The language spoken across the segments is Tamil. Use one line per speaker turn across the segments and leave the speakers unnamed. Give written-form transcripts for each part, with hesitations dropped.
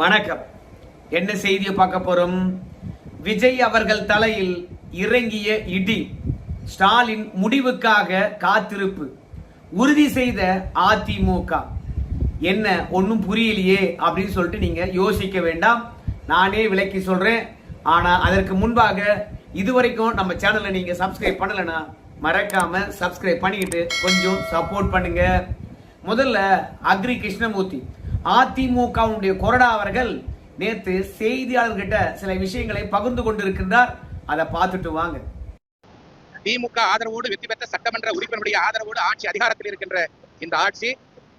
வணக்கம். என்ன செய்தியை பார்க்க போறோம்? விஜய் அவர்கள் தலையில் இறங்கிய இடி, ஸ்டாலின் முடிவுக்காக காத்திருப்பு, உறுதி செய்த அதிமுக. என்ன ஒன்னும் புரியலையே அப்படின்னு சொல்லிட்டு நீங்க யோசிக்க வேண்டாம், நானே விளக்கி சொல்றேன். ஆனா அதற்கு முன்பாக இதுவரைக்கும் நம்ம சேனலை நீங்க சப்ஸ்கிரைப் பண்ணலனா மறக்காம சப்ஸ்கிரைப் பண்ணிக்கிட்டு கொஞ்சம் சப்போர்ட் பண்ணுங்க. முதல்ல அக்ரி கிருஷ்ணமூர்த்தி, அதிமுகவுடைய கொறடா அவர்கள் நேற்று செய்தியாளர்கிட்ட சில விஷயங்களை பகிர்ந்து கொண்டிருக்கின்றார். அதை பார்த்துட்டு வாங்க.
திமுக ஆதரவோடு வெற்றி பெற்ற சட்டமன்ற உறுப்பினருடைய ஆதரவோடு ஆட்சி அதிகாரத்தில் இருக்கின்ற இந்த ஆட்சி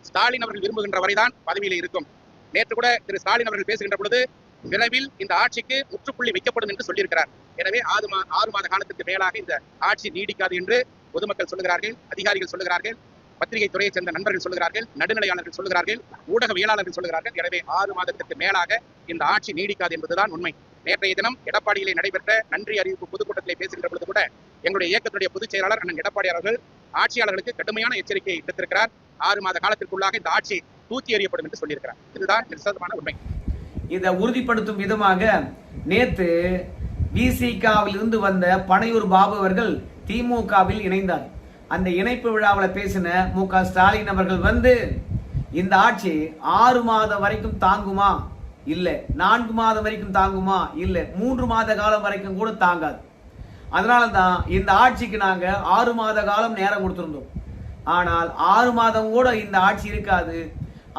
ஸ்டாலின் அவர்கள் விரும்புகின்ற வரைதான் பதவியில் இருக்கும். நேற்று கூட திரு ஸ்டாலின் அவர்கள் பேசுகின்ற பொழுது விரைவில் இந்த ஆட்சிக்கு முற்றுப்புள்ளி வைக்கப்படும் என்று சொல்லியிருக்கிறார். எனவே 6 மாத காலத்திற்கு மேலாக இந்த ஆட்சி நீடிக்காது என்று பொதுமக்கள் சொல்லுகிறார்கள், அதிகாரிகள் சொல்லுகிறார்கள், பத்திரிகை துறையை சேர்ந்த நண்பர்கள் சொல்லுகிறார்கள், நடுநிலையாளர்கள் சொல்லுகிறார்கள், ஊடகவியலாளர்கள் சொல்லுகிறார்கள். எனவே 6 மாதத்திற்கு மேலாக இந்த ஆட்சி நீடிக்காது என்பதுதான் உண்மை. நேற்றைய தினம் எடப்பாடியிலே நடைபெற்ற நன்றி அறிவிப்பு பொதுக்கூட்டத்திலே பேசுகின்ற பொழுது கூட எங்களுடைய இயக்கத்துடைய பொதுச் செயலாளர் அண்ணன் எடப்பாடி அவர்கள் ஆட்சியாளர்களுக்கு கடுமையான எச்சரிக்கை விடுத்திருக்கிறார். 6 மாத காலத்திற்குள்ளாக இந்த ஆட்சி தூக்கி எறியப்படும் என்று சொல்லியிருக்கிறார். இதுதான் நிச்சயமான உண்மை.
இதை உறுதிப்படுத்தும் விதமாக நேற்று விசிகாவில் இருந்து வந்த பனையூர் பாபு அவர்கள் திமுகவில் இணைந்தார். அந்த இணைப்பு விழாவில் பேசின மு.க. ஸ்டாலின் அவர்கள் வந்து இந்த ஆட்சி 6 மாதம் வரைக்கும் தாங்குமா, இல்ல 4 மாதம் வரைக்கும் தாங்குமா, இல்ல 3 மாத காலம் வரைக்கும் கூட தாங்காது. அதனாலதான் இந்த ஆட்சிக்கு நாங்க 6 மாத காலம் நேரம் கொடுத்திருந்தோம். ஆனால் 6 மாதம் கூட இந்த ஆட்சி இருக்காது.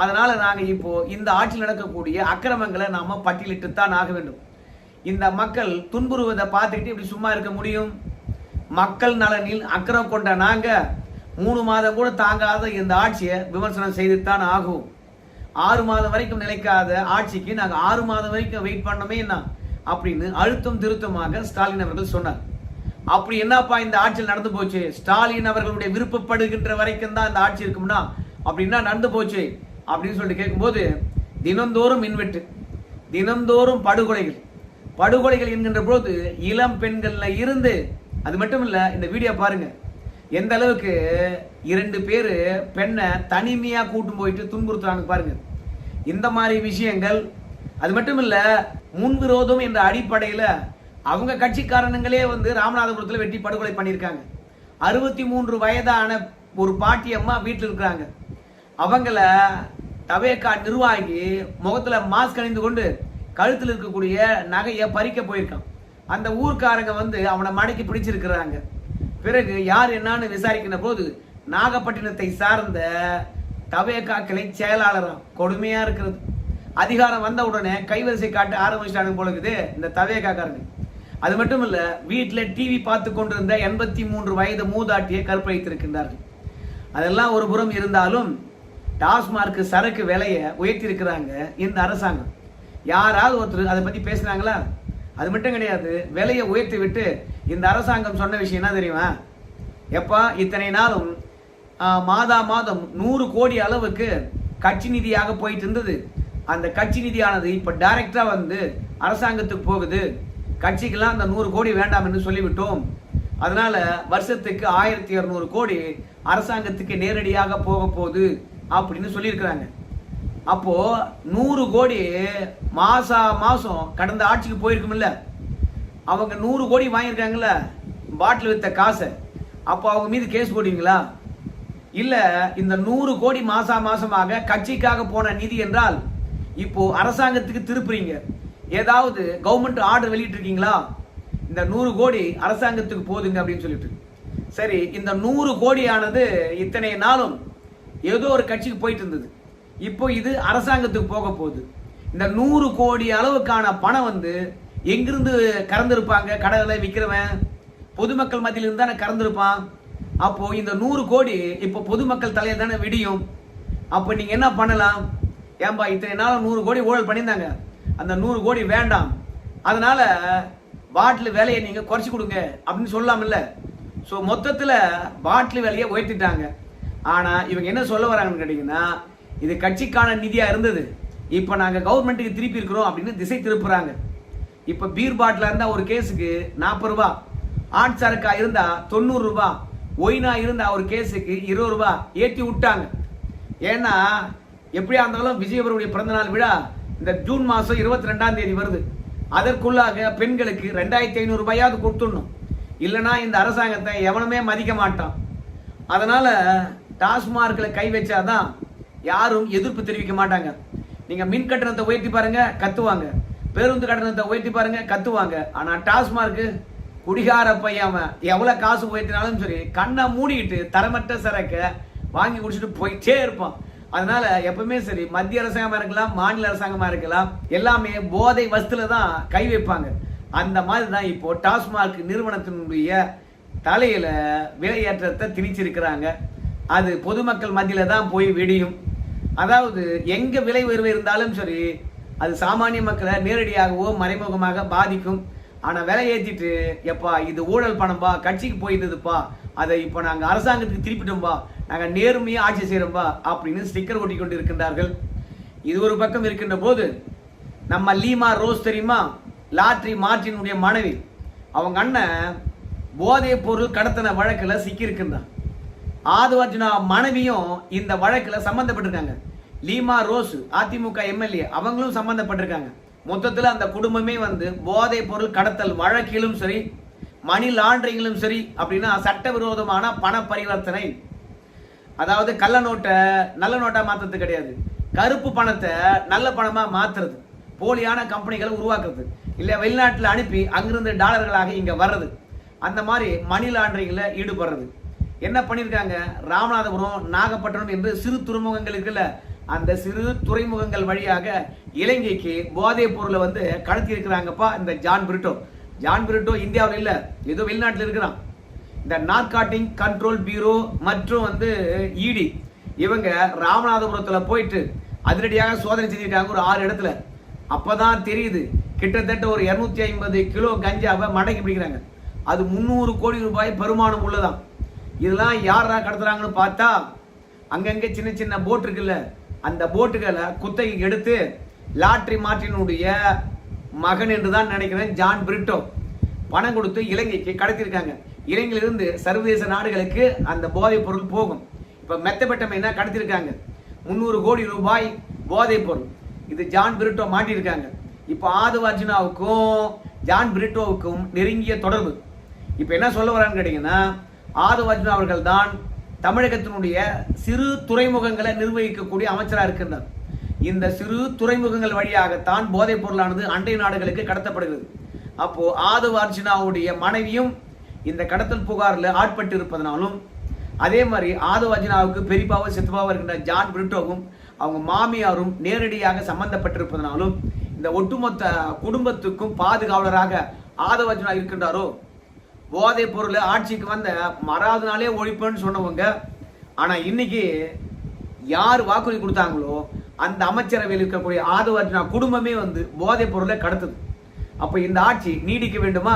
அதனால நாங்க இப்போ இந்த ஆட்சியில் நடக்கக்கூடிய அக்கிரமங்களை நாம பட்டியலிட்டு தான் ஆக வேண்டும். இந்த மக்கள் துன்புறுவதை பார்த்துக்கிட்டு இப்படி சும்மா இருக்க முடியும்? மக்கள் நலனில் அக்கறம் கொண்ட நாங்க 3 மாதம் கூட தாங்காத இந்த ஆட்சியை விமர்சனம் செய்துத்தான் ஆகும். 6 மாதம் வரைக்கும் நிலைக்காத ஆட்சிக்கு நாங்க 6 மாதம் வரைக்கும் வெயிட் பண்ணமே என்ன அப்படின்னு அழுத்தம் திருத்தமாக ஸ்டாலின் அவர்கள் சொன்னார். அப்படி என்னப்பா இந்த ஆட்சியில் நடந்து போச்சு? ஸ்டாலின் அவர்களுடைய விருப்பப்படுகின்ற வரைக்கும் தான் இந்த ஆட்சி இருக்கும்னா அப்படின்னா நடந்து போச்சு அப்படின்னு சொல்லிட்டு கேட்கும்போது, தினந்தோறும் மின்வெட்டு, தினந்தோறும் படுகொலைகள் என்கின்ற போது இளம் பெண்கள்ல இருந்து, அது மட்டும் இல்ல, இந்த வீடியோ பாருங்க, எந்த அளவுக்கு 2 பேரு பெண்ணை தனிமையா கூட்டும் போயிட்டு துன்புறுத்துறாங்க பாருங்க. இந்த மாதிரி விஷயங்கள், அது மட்டும் இல்ல, முன்விரோதம் என்ற அடிப்படையில அவங்க கட்சிக்காரனுங்களே வந்து ராமநாதபுரத்தில் வெட்டி படுகொலை பண்ணியிருக்காங்க. 63 வயதான ஒரு பாட்டி அம்மா வீட்டில் இருக்கிறாங்க. அவங்கள தவேகா நிர்வாகி முகத்துல மாஸ்க் அணிந்து கொண்டு கழுத்தில் இருக்கக்கூடிய நகையை பறிக்க போயிருக்கான். அந்த ஊர்க்காரங்க வந்து அவனை மடக்கி பிடிச்சிருக்கிறாங்க. பிறகு யார் என்னன்னு விசாரிக்கிற போது நாகப்பட்டினத்தை சார்ந்த தவேகா கிளை செயலாளராம். கொடுமையா இருக்கிறது. அதிகாரம் வந்த உடனே கைவரிசை காட்ட ஆரம்பிச்சிட்டாங்க போல இருக்குது இந்த தவேகாக்காரங்க. அது மட்டும் இல்ல, வீட்டில் டிவி பார்த்து கொண்டிருந்த 83 வயது மூதாட்டியை கற்பழித்திருக்கின்றார்கள். அதெல்லாம் ஒரு புறம் இருந்தாலும் டாஸ்மார்க் சரக்கு விலையை உயர்த்தி இருக்கிறாங்க இந்த அரசாங்கம். யாராவது ஒருத்தர் அதை பத்தி பேசுறாங்களா? அது மட்டும் கிடையாது, விலையை உயர்த்தி விட்டு இந்த அரசாங்கம் சொன்ன விஷயம் என்ன தெரியுமா? எப்பா இத்தனை நாளும் மாதம் 100 கோடி அளவுக்கு கட்சி நிதியாக போயிட்டு இருந்தது. அந்த கட்சி நிதியானது இப்ப டைரக்டா வந்து அரசாங்கத்துக்கு போகுது. கட்சிக்கெல்லாம் அந்த 100 கோடி வேண்டாம் என்று சொல்லிவிட்டோம். அதனால வருஷத்துக்கு 1200 கோடி அரசாங்கத்துக்கு நேரடியாக போக போகுது அப்படின்னு சொல்லியிருக்கிறாங்க. அப்போ 100 கோடி மாசம் கடந்த ஆட்சிக்கு போயிருக்கும்ல, அவங்க 100 கோடி வாங்கியிருக்காங்கல்ல பாட்டில் வித்த காசை. அப்போ அவங்க மீது கேஸ் போடுவீங்களா? இல்ல இந்த 100 கோடி மாசமாக கட்சிக்காக போன நிதி என்றால் இப்போ அரசாங்கத்துக்கு திருப்புறீங்க. ஏதாவது கவர்மெண்ட் ஆர்டர் வெளியிட்டு இருக்கீங்களா? இந்த 100 கோடி அரசாங்கத்துக்கு போதுங்க அப்படின்னு சொல்லிட்டு. சரி, இந்த 100 கோடியானது இத்தனை நாளும் ஏதோ ஒரு கட்சிக்கு போயிட்டு இருந்தது. இப்போ இது அரசாங்கத்துக்கு போக போகுது. இந்த 100 கோடி அளவுக்கான பணம் வந்து எங்கிருந்து கறந்திருப்பாங்க? கடைகளை விற்கிறவன் பொதுமக்கள் மத்தியில் இருந்து தானே கறந்திருப்பான். அப்போ இந்த 100 கோடி இப்போ பொதுமக்கள் தலையில் தானே விடியும். அப்போ நீங்க என்ன பண்ணலாம்? ஏன்பா இத்தனை நாள் 100 கோடி ஊழல் பண்ணியிருந்தாங்க, அந்த 100 கோடி வேண்டாம், அதனால பாட்டில் விலையை நீங்க குறைச்சி கொடுங்க அப்படின்னு சொல்லலாம் இல்ல? ஸோ மொத்தத்தில் பாட்டில் விலையை உயர்த்திட்டாங்க. ஆனா இவங்க என்ன சொல்ல வராங்கன்னு கேட்டீங்கன்னா, இது கட்சிக்கான நிதியா இருந்தது, இப்ப நாங்க கவர்மெண்ட்டுக்கு திருப்பி இருக்கிறோம் அப்படின்னு திசை திருப்புறாங்க. இப்ப பீர் பாட்டிலா இருந்தா ஒரு கேஸுக்கு 40 ரூபாய், ஆட் சரக்கா இருந்தா 90 ரூபாய், ஒயினா இருந்தா ஒரு கேஸுக்கு 20 ரூபாய் ஏற்றி விட்டாங்க. ஏன்னா எப்படியா இருந்தாலும் விஜயபுரவுடைய பிறந்தநாள் விழா இந்த ஜூன் மாசம் 22ஆம் தேதி வருது. அதற்குள்ளாக பெண்களுக்கு 2500 ரூபாயாவது கொடுத்துடணும். இல்லைன்னா இந்த அரசாங்கத்தை எவனுமே மதிக்க மாட்டான். அதனால டாஸ்மார்க்ல கை வச்சாதான் யாரும் எதிர்ப்பு தெரிவிக்க மாட்டாங்க. நீங்க மின் கட்டணத்தை உயர்த்தி பாருங்க, கத்துவாங்க. பேருந்து கட்டணத்தை உயர்த்தி பாருங்க, கத்துவாங்க. ஆனா டாஸ்மார்க் குடிகார பையாம எவ்வளவு காசு உயர்த்தினாலும் சரி கண்ணை மூடிட்டு தரமற்ற சரக்க வாங்கி குடிச்சிட்டு போயிட்டே இருப்பான். அதனால எப்பவுமே சரி மத்திய அரசாங்கமா இருக்கலாம், மாநில அரசாங்கமா இருக்கலாம், எல்லாமே போதை வஸ்துல தான் கை வைப்பாங்க. அந்த மாதிரி தான் இப்போ டாஸ்மார்க் நிறுவனத்தினுடைய தலையில விலையேற்றத்தை திணிச்சிருக்கிறாங்க. அது பொதுமக்கள் மத்தியில தான் போய் வெடியும். அதாவது எங்க விலை உயர்வு இருந்தாலும் சரி அது சாமானிய மக்களை நேரடியாகவோ மறைமுகமாக பாதிக்கும். ஆனா விலை ஏற்றிட்டு எப்பா இது ஊழல் பணம்பா, கட்சிக்கு போயிருந்ததுப்பா, அதை இப்போ நாங்க அரசாங்கத்துக்கு திருப்பிட்டோம்பா, நாங்க நேர்மையா ஆட்சி செய்யறோம்பா அப்படின்னு ஸ்டிக்கர் ஒட்டி கொண்டு இருக்கின்றார்கள். இது ஒரு பக்கம் இருக்கின்ற போது நம்ம லீமா ரோஸ் தெரியுமா, லாட்ரி மார்டினுடைய மனைவி, அவங்க அண்ணன் போதைப் பொருள் கடத்தின வழக்குல சிக்கி இருக்கின்றான். ஆதவர்ஜுனா மனைவியும் இந்த வழக்குல சம்பந்தப்பட்டிருக்காங்க. லீமா ரோஸ் அதிமுக எம்எல்ஏ அவங்களும் சம்பந்தப்பட்டிருக்காங்க. மொத்தத்தில் அந்த குடும்பமே போதைப் பொருள் கடத்தல் வழக்கிலும் சரி மணி லாண்டரிங்கிலும் சரி அப்படின்னா சட்டவிரோதமான பண பரிவர்த்தனை, அதாவது கள்ள நோட்டை நல்ல நோட்டா மாத்துறது கிடையாது, கருப்பு பணத்தை நல்ல பணமா மாத்துறது, போலியான கம்பெனிகளை உருவாக்குறது, இல்ல வெளிநாட்டில் அனுப்பி அங்கிருந்து டாலர்களாக இங்க வர்றது, அந்த மாதிரி மணி லாண்டரிங்ல ஈடுபடுறது. என்ன பண்ணிருக்காங்க, ராமநாதபுரம் நாகப்பட்டினம் என்று சிறு துறைமுகங்கள் இருக்குல்ல, அந்த சிறு துறைமுகங்கள் வழியாக இலங்கைக்கு போதைப் பொருளை கடத்தி இருக்கிறாங்கப்பா இந்த ஜான் பிரிட்டோ. ஜான் பிரிட்டோ இந்தியாவில் இல்ல, ஏதோ வெளிநாட்டில் இருக்கிறான். இந்த நார்காட்டிக் கண்ட்ரோல் பியூரோ மற்றும் இடி இவங்க ராமநாதபுரத்துல போயிட்டு அதிரடியாக சோதனை செஞ்சிருக்காங்க ஒரு 6 இடத்துல. அப்பதான் தெரியுது கிட்டத்தட்ட ஒரு 250 கிலோ கஞ்சாவை மடக்கி பிடிக்கிறாங்க. அது 300 கோடி ரூபாய் பெருமானம் உள்ளதான். இதெல்லாம் யாரா கடத்துறாங்கன்னு பார்த்தா அங்கங்க சின்ன சின்ன போட் இருக்குல்ல, அந்த போட்டுகளை குத்தகைக்கு எடுத்து லாட்ரி மார்டினுடைய மகன் என்றுதான் நினைக்கிறேன் ஜான் பிரிட்டோ பணம் கொடுத்து இலங்கைக்கு கடத்திருக்காங்க. இலங்கையிலிருந்து சர்வதேச நாடுகளுக்கு அந்த போதைப் பொருள் போகும். இப்ப மெத்தபெட்டமைனா கடத்திருக்காங்க 300 கோடி ரூபாய் போதைப் பொருள். இது ஜான் பிரிட்டோ மாட்டியிருக்காங்க. இப்ப ஆதவர்ஜுனாவுக்கும் ஜான் பிரிட்டோவுக்கும் நெருங்கிய தொடர்பு. இப்ப என்ன சொல்ல வரான்னு கேட்டீங்கன்னா, ஆதவர்ஜுனா அவர்கள் தான் தமிழகத்தினுடைய சிறு துறைமுகங்களை நிர்வகிக்கக்கூடிய அமைச்சராக இருக்கின்றார். இந்த சிறு துறைமுகங்கள் வழியாகத்தான் போதைப் பொருளானது அண்டை நாடுகளுக்கு கடத்தப்படுகிறது. அப்போ ஆதவர்ஜுனாவுடைய மனைவியும் இந்த கடத்தல் புகாரில் ஆட்பட்டு இருப்பதனாலும், அதே மாதிரி ஆதவர்ஜுனாவுக்கு பெரியப்பாவும் சித்தப்பாவும் இருக்கின்ற ஜான் பிரிட்டோவும் அவங்க மாமியாரும் நேரடியாக சம்பந்தப்பட்டிருப்பதனாலும் இந்த ஒட்டுமொத்த குடும்பத்துக்கும் பாதுகாவலராக ஆதவர்ஜுனா இருக்கின்றாரோ. போதைப் பொருள் ஆட்சிக்கு வந்த மறாவது நாளே ஒழிப்புன்னு சொன்னவங்க, ஆனா இன்னைக்கு யார் வாக்குறுதி கொடுத்தாங்களோ அந்த அமைச்சரவையில் இருக்கக்கூடிய ஆதவர்ஜுனா குடும்பமே போதைப் பொருளை கடத்துது. அப்ப இந்த ஆட்சி நீடிக்க வேண்டுமா?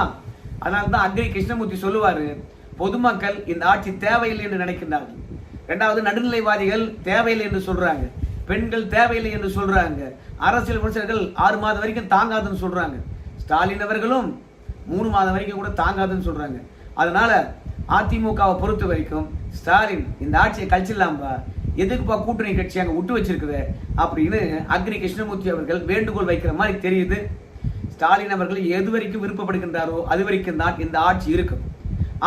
அதனால தான் அக்ரி கிருஷ்ணமூர்த்தி சொல்லுவாரு, பொதுமக்கள் இந்த ஆட்சி தேவையில்லை என்று நினைக்கின்றார்கள். இரண்டாவது, நடுநிலைவாதிகள் தேவையில்லை என்று சொல்றாங்க, பெண்கள் தேவையில்லை என்று சொல்றாங்க, அரசியல் விமர்சகர்கள் 6 மாதம் வரைக்கும் தாங்காதுன்னு சொல்றாங்க, ஸ்டாலின் அவர்களும் 3 மாதம் வரைக்கும் கூட தாங்காதுன்னு சொல்றாங்க. அதனால அதிமுகவை பொறுத்த வரைக்கும் ஸ்டாலின் இந்த ஆட்சியை கழிச்சிடலாம்பா, எதுக்குப்பா கூட்டணி கட்சி அங்க விட்டு வச்சிருக்குது அப்படின்னு அக்ரி கிருஷ்ணமூர்த்தி அவர்கள் வேண்டுகோள் வைக்கிற மாதிரி தெரியுது. ஸ்டாலின் அவர்கள் எது வரைக்கும் விருப்பப்படுகின்றாரோ அது வரைக்கும் தான் இந்த ஆட்சி இருக்கும்.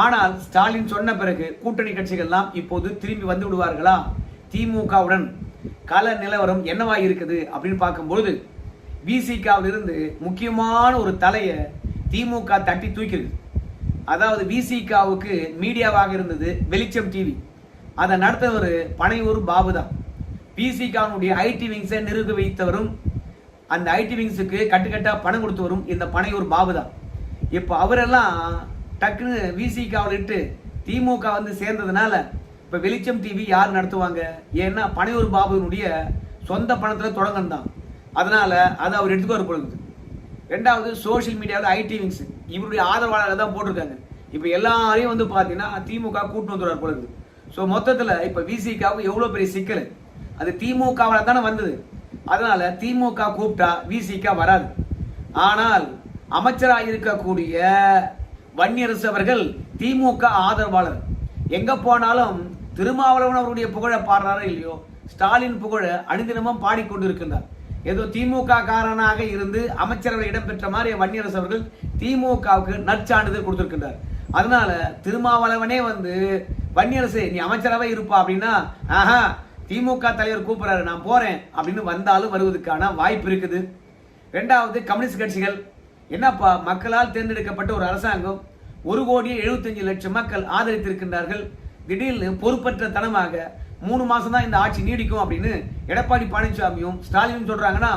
ஆனால் ஸ்டாலின் சொன்ன பிறகு கூட்டணி கட்சிகள்லாம் இப்போது திரும்பி வந்து விடுவார்களா? திமுகவுடன் கள நிலவரம் என்னவா இருக்குது அப்படின்னு பார்க்கும்போது விசிகாவில் இருந்து முக்கியமான ஒரு தலையை திமுக தட்டி தூக்கிறது. அதாவது விசிகாவுக்கு மீடியாவாக இருந்தது வெளிச்சம் டிவி, அதை நடத்தவர் பனையூர் பாபு தான். விசிகாவுடைய ஐடி விங்ஸை நிறுவ வைத்தவரும் அந்த ஐடி விங்ஸுக்கு கட்டுக்கட்டா பணம் கொடுத்தவரும் இந்த பனையூர் பாபு தான். இப்போ அவரெல்லாம் டக்குன்னு விசிகாவில் இட்டு திமுக சேர்ந்ததுனால இப்போ வெளிச்சம் டிவி யார் நடத்துவாங்க? ஏன்னா பனையூர் பாபுனுடைய சொந்த பணத்தில் தொடங்கணும். அதனால அதை அவர் எடுத்துக்கொண்டு பொழுது. ரெண்டாவது, சோசியல் மீடியாவில் ஐடி விங்ஸ் இவருடைய ஆதரவாளர்கள் தான் போட்டிருக்காங்க. இப்போ எல்லாரையும் பார்த்தீங்கன்னா திமுக கூட்டு வந்துடுவார் பொழுது. ஸோ மொத்தத்தில் இப்போ விசிகாவுக்கு எவ்வளோ பெரிய சிக்கல், அது திமுகவால் தானே வந்தது. அதனால திமுக கூப்பிட்டா விசிகா வராது. ஆனால் அமைச்சராக இருக்கக்கூடிய வன்னியரசு அவர்கள் திமுக ஆதரவாளர். எங்க போனாலும் திருமாவளவன் அவருடைய புகழை பாடுறாரோ இல்லையோ, ஸ்டாலின் புகழை அனுதினமும் பாடிக்கொண்டிருக்கின்றார். ஏதோ திமுக காரனாக இருந்து அமைச்சரவை இடம்பெற்ற மாதிரி வன்னியரசு அவர்கள் திமுகவுக்கு நற்சான்றிதழ் கொடுத்திருக்கின்றார். அதனால திருமாவளவனே வந்து வன்னியரசு நீ அமைச்சராகவே இருப்பா அப்படின்னா, ஆஹா திமுக தலைவர் கூப்பிடுறாரு நான் போறேன் அப்படின்னு வந்தாலும் வருவதற்கான வாய்ப்பு இருக்குது. இரண்டாவது, கம்யூனிஸ்ட் கட்சிகள் என்னப்பா மக்களால் தேர்ந்தெடுக்கப்பட்ட ஒரு அரசாங்கம் 1,75,00,000 மக்கள் ஆதரித்திருக்கின்றார்கள். திடீர்னு பொறுப்பற்ற தனமாக 3 மாசம் தான் இந்த ஆட்சி நீடிக்கும் அப்படின்னு எடப்பாடி பழனிசாமியும் ஸ்டாலினும் சொல்றாங்கன்னா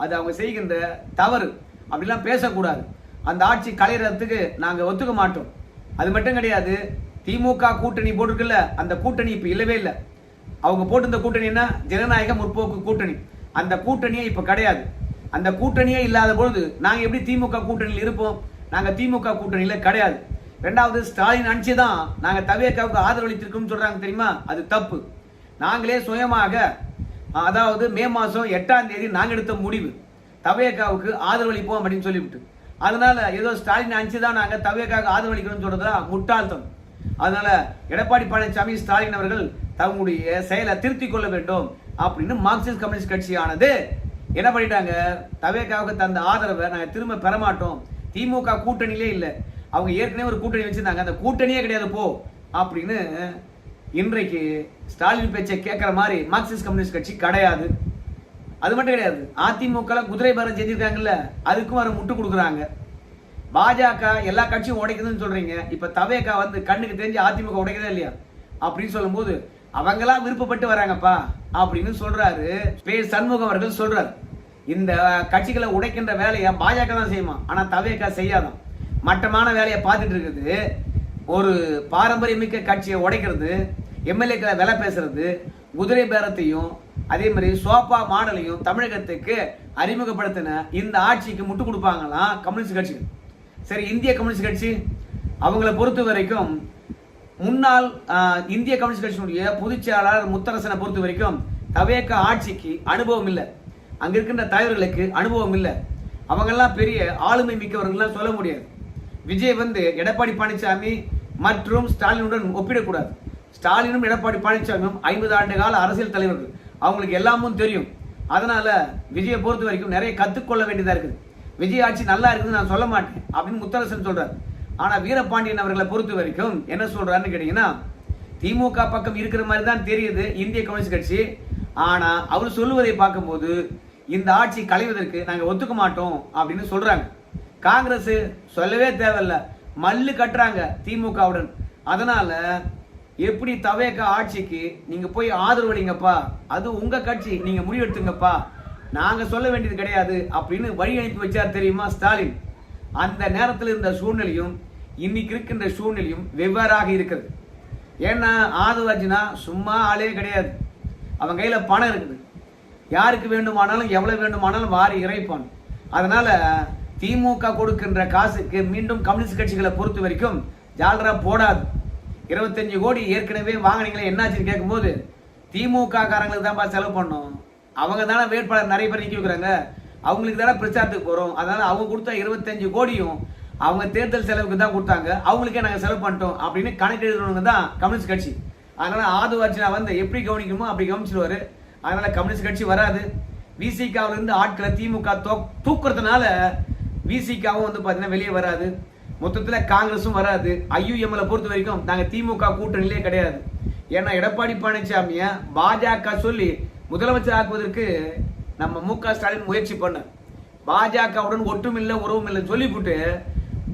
அது அவங்க செய்கின்ற தவறு. அப்படிலாம் பேசக்கூடாது. அந்த ஆட்சி கலையறதுக்கு நாங்க ஒத்துக்க மாட்டோம். அது மட்டும் கிடையாது, திமுக கூட்டணி போட்டிருக்குல்ல, அந்த கூட்டணி இப்ப இல்லவே இல்லை. அவங்க போட்டிருந்த கூட்டணி என்ன, ஜனநாயக முற்போக்கு கூட்டணி. அந்த கூட்டணியே இப்ப கிடையாது. அந்த கூட்டணியே இல்லாத பொழுது நாங்க எப்படி திமுக கூட்டணியில் இருப்போம்? நாங்க திமுக கூட்டணியில கிடையாது. ரெண்டாவது, ஸ்டாலின் அனுப்பிச்சு தான் நாங்க தவேகாவுக்கு ஆதரவளித்திருக்கோம் சொல்றாங்க தெரியுமா? அது தப்பு. நாங்களே சுயமாக, அதாவது மே மாசம் 8ஆம் தேதி நாங்க எடுத்த முடிவு தவேகாவுக்கு ஆதரவளிப்போம் அப்படின்னு சொல்லிவிட்டு, அதனால ஏதோ ஸ்டாலின் அனுப்பிச்சு தான் நாங்க தவேகாவுக்கு ஆதரவளிக்கணும்னு சொல்றதா முட்டாள்தனம். அதனால எடப்பாடி பழனிசாமி ஸ்டாலின் அவர்கள் தங்களுடைய செயலை திருத்திக் கொள்ள வேண்டும் அப்படின்னு மார்க்சிஸ்ட் கம்யூனிஸ்ட் கட்சியானது என்ன பண்ணிட்டாங்க, தவேகாவுக்கு தந்த ஆதரவை நாங்க திரும்ப பெற மாட்டோம். திமுக கூட்டணியிலே இல்லை, அவங்க ஏற்கனவே ஒரு கூட்டணி வச்சிருந்தாங்க, அந்த கூட்டணியே கிடையாது போ அப்படின்னு இன்றைக்கு ஸ்டாலின் பேச்சை கேட்கிற மாதிரி மார்க்சிஸ்ட் கம்யூனிஸ்ட் கட்சி கிடையாது. அது மட்டும் கிடையாது, அதிமுக குதிரை பேரம் செஞ்சிருக்காங்கல்ல, அதுக்கும் வர முட்டு கொடுக்குறாங்க. பாஜக எல்லா கட்சியும் உடைக்குதுன்னு சொல்றீங்க, இப்ப தவேகா வந்து கண்ணுக்கு தெரிஞ்சு அதிமுக உடைக்கதே இல்லையா அப்படின்னு சொல்லும் போது அவங்களா விருப்பப்பட்டு வராங்கப்பா அப்படின்னு சொல்றாரு. சண்முகம் அவர்கள் சொல்றாரு, இந்த கட்சிகளை உடைக்கின்ற வேலையை பாஜக தான் செய்யுமா, ஆனா தவேகா செய்யாதான். மட்டமான வேலையை பார்த்துட்டு இருக்குது. ஒரு பாரம்பரியமிக்க கட்சியை உடைக்கிறது, எம்எல்ஏக்களை விலை பேசுறது, குதிரை பேரத்தையும் அதே மாதிரி சோப்பா மாடலையும் தமிழகத்துக்கு அறிமுகப்படுத்தின இந்த ஆட்சிக்கு முட்டு கொடுப்பாங்களாம் கம்யூனிஸ்ட் கட்சிகள். சரி, இந்திய கம்யூனிஸ்ட் கட்சி அவங்களை பொறுத்த வரைக்கும் முன்னாள் இந்திய கம்யூனிஸ்ட் கட்சியினுடைய பொதுச் செயலாளர் முத்தரசனை பொறுத்த வரைக்கும் தவேகா ஆட்சிக்கு அனுபவம் இல்லை, அங்க இருக்கின்ற தலைவர்களுக்கு அனுபவம் இல்லை, அவங்கெல்லாம் பெரிய ஆளுமை மிக்கவர்கள் சொல்ல முடியாது. விஜய் வந்து எடப்பாடி பழனிசாமி மற்றும் ஸ்டாலினுடன் ஒப்பிடக்கூடாது. ஸ்டாலினும் எடப்பாடி பழனிசாமியும் 50 ஆண்டு கால அரசியல் தலைவர்கள், அவங்களுக்கு எல்லாமும் தெரியும். அதனால விஜயை பொறுத்த வரைக்கும் நிறைய கத்துக்கொள்ள வேண்டியதா இருக்குது. விஜய் ஆட்சி நல்லா இருக்குதுன்னு நான் சொல்ல மாட்டேன் அப்படின்னு முத்தரசன் சொல்றாரு. ஆனா வீரபாண்டியன் அவர்களை பொறுத்த வரைக்கும் என்ன சொல்றாருன்னு கேட்டீங்கன்னா, திமுக பக்கம் இருக்கிற மாதிரி தான் தெரியுது இந்திய கம்யூனிஸ்ட் கட்சி. ஆனா அவர் சொல்லுவதை பார்க்கும்போது இந்த ஆட்சி களைவதற்கு நாங்க ஒத்துக்க மாட்டோம் அப்படின்னு சொல்றாங்க. காங்கிரஸ் சொல்லவே தேவையில்ல, மல்லு கட்டுறாங்க திமுகவுடன். அதனால எப்படி தவேகா ஆட்சிக்கு நீங்க போய் ஆதரவளிங்கப்பா, அது உங்க கட்சி, நீங்க முடிவெடுத்துங்கப்பா, நாங்க சொல்ல வேண்டியது கிடையாது அப்படின்னு வழி அனுப்பி வச்சார் தெரியுமா ஸ்டாலின். அந்த நேரத்தில் இருந்த சூழ்நிலையும் இன்னைக்கு இருக்கின்ற சூழ்நிலையும் வெவ்வேறாக இருக்கிறது. ஏன்னா ஆதவர்ஜினா சும்மா ஆளே கிடையாது, அவன் கையில பணம் இருக்குது, யாருக்கு வேண்டுமானாலும் எவ்வளவு வேண்டுமானாலும் வாரி இறைப்பான். அதனால திமுக கொடுக்கின்ற காசுக்கு மீண்டும் கம்யூனிஸ்ட் கட்சிகளை பொறுத்த வரைக்கும் ஜாலரா போடாது. 25 கோடி ஏற்கனவே வாங்கினீங்களே என்னாச்சுன்னு கேட்கும்போது திமுக காரங்களுக்கு தான் செலவு பண்ணோம், அவங்க தானே வேட்பாளர் நிறைய பேர் நிக்க வைக்கிறாங்க, அவங்களுக்கு தானே பிரச்சாரத்துக்கு போறோம், அதனால அவங்க கொடுத்த 25 கோடியும் அவங்க தேர்தல் செலவுக்கு தான் கொடுத்தாங்க, அவங்களுக்கே நாங்க செலவு பண்ணிட்டோம் அப்படின்னு கணக்கு எழுதுறவங்க தான் கம்யூனிஸ்ட் கட்சி. அதனால ஆதவர்ஜினா வந்து எப்படி கவனிக்கணுமோ அப்படி கவனிச்சிருவாரு. அதனால கம்யூனிஸ்ட் கட்சி வராது. விசிகாவில இருந்து ஆட்களை திமுக தூக்குறதுனால விசிகாவும் வந்து பாத்தீங்கன்னா வெளியே வராது. மொத்தத்துல காங்கிரஸும் வராது. ஐயுஎம்எல் பொறுத்த வரைக்கும் நாங்க திமுக கூட்டணியிலே கிடையாது. ஏன்னா எடப்பாடி பழனிசாமிய பாஜக சொல்லி முதலமைச்சர் ஆக்குவதற்கு நம்ம மு.க. ஸ்டாலின் முயற்சி பண்ண, பாஜகவுடன் ஒற்றுமில்லை உறவும் இல்லை சொல்லிவிட்டு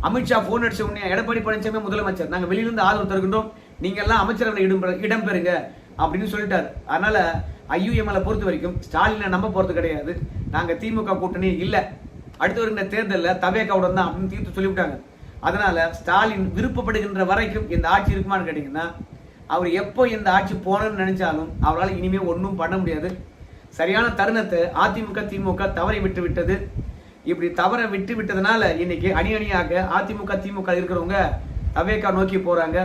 அமித்ஷா போன் அடிச்ச உடனே எடப்பாடி பழனிசாமி முதலமைச்சர், நாங்க வெளியிலிருந்து ஆதரவு தருகின்றோம், நீங்க எல்லாம் அமைச்சரவை இடம்பெறுங்க அப்படின்னு சொல்லிட்டாரு. அதனால ஐயுஎம்எல் பொறுத்த வரைக்கும் ஸ்டாலினை நம்ப போறது கிடையாது. நாங்க திமுக கூட்டணி இல்ல, அடுத்து வருகின்ற தேர்தலில் தவேகாவுடன் தான் அப்படின்னு தீர்த்து சொல்லிவிட்டாங்க. அதனால ஸ்டாலின் விருப்பப்படுகின்ற வரைக்கும் இந்த ஆட்சி இருக்குமான்னு கேட்டீங்கன்னா, அவர் எப்போ இந்த ஆட்சி போனன்னு நினைச்சாலும் அவரால் இனிமே ஒன்றும் பண்ண முடியாது. சரியான தருணத்தை அதிமுக திமுக தவறி விட்டு விட்டது. இப்படி தவற விட்டு விட்டதுனால இன்னைக்கு அணி அணியாக அதிமுக திமுக இருக்கிறவங்க தவேகா நோக்கி போறாங்க.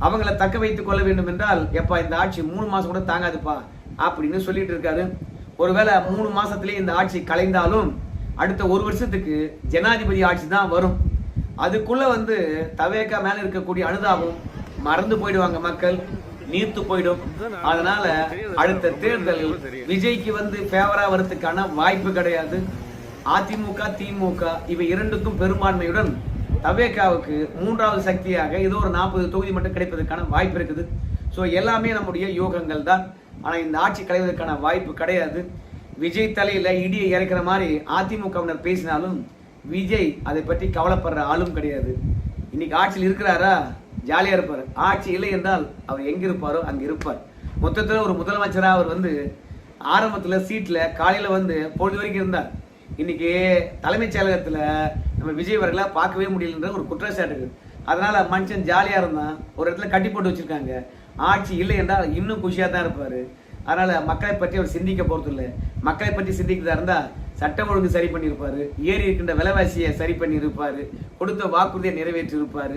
அவங்கள தக்க வைத்துக் கொள்ள வேண்டும் என்றால் எப்பா இந்த ஆட்சி 3 மாசம் கூட தாங்காதுப்பா அப்படின்னு சொல்லிட்டு இருக்காரு. ஒருவேளை 3 மாசத்திலேயே இந்த ஆட்சி கலைந்தாலும் அடுத்த 1 வருஷத்துக்கு ஜனாதிபதி ஆட்சி தான் வரும். அதுக்குள்ள வந்து தவேகா மேல இருக்கக்கூடிய அனுதாபம் மறந்து போயிடுவாங்க மக்கள். நீர்த்து போயிடும். அதனால அடுத்த தேர்தலில் விஜய்க்கு ஃபேவரா வரதுக்கான வாய்ப்பு கிடையாது. அதிமுக, திமுக இவை இரண்டுக்கும் பெரும்பான்மையுடன் தவேகாவுக்கு மூன்றாவது சக்தியாக ஏதோ ஒரு 40 தொகுதி மட்டும் கிடைப்பதற்கான வாய்ப்பு இருக்குது. ஸோ எல்லாமே நம்முடைய யோகங்கள் தான். ஆனா இந்த ஆட்சி கலைவதற்கான வாய்ப்பு கிடையாது. விஜய் தலையில இடியை இறக்குற மாதிரி அதிமுகவினர் பேசினாலும் விஜய் அதை பற்றி கவலைப்படுற ஆளும் கிடையாது. இன்னைக்கு ஆட்சியில் இருக்கிறாரா, ஜாலியா இருப்பார். ஆட்சி இல்லை என்றால் அவர் எங்க இருப்பாரோ அங்க இருப்பார். மொத்தத்தில் ஒரு முதலமைச்சரா அவர் ஆரம்பத்துல சீட்ல காலையில பொழுது வரைக்கும் இருந்தார். இன்னைக்கு தலைமைச் செயலகத்துல நம்ம விஜய் அவர்களை பார்க்கவே முடியலன்ற ஒரு குற்றச்சாட்டு இருக்கு. அதனால மனுஷன் ஜாலியா இருந்தான், ஒரு இடத்துல கட்டி போட்டு வச்சிருக்காங்க. ஆட்சி இல்லை என்றால் இன்னும் குஷியா தான் இருப்பாரு. அதனால மக்களை பற்றி அவர் சிந்திக்க போறது இல்லை. மக்களை பற்றி சிந்திக்கிறதா இருந்தா சட்டம் ஒழுங்கு சரி பண்ணியிருப்பாரு, ஏறி இருக்கின்ற விலைவாசியை சரி பண்ணி இருப்பாரு, கொடுத்த வாக்குறுதியை நிறைவேற்றி இருப்பாரு.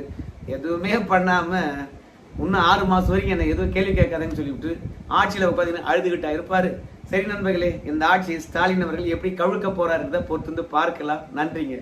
எதுவுமே பண்ணாம இன்னும் 6 மாசம் வரைக்கும் என்ன எதுவும் கேள்வி கேட்காதுன்னு சொல்லிவிட்டு ஆட்சியில உட்காந்து அழுதுகிட்டா இருப்பாரு. சரி நண்பர்களே, இந்த ஆட்சி ஸ்டாலின் அவர்கள் எப்படி கவிழ்க்க போறாருன்றதை பொறுத்து பார்க்கலாம். நன்றிங்க.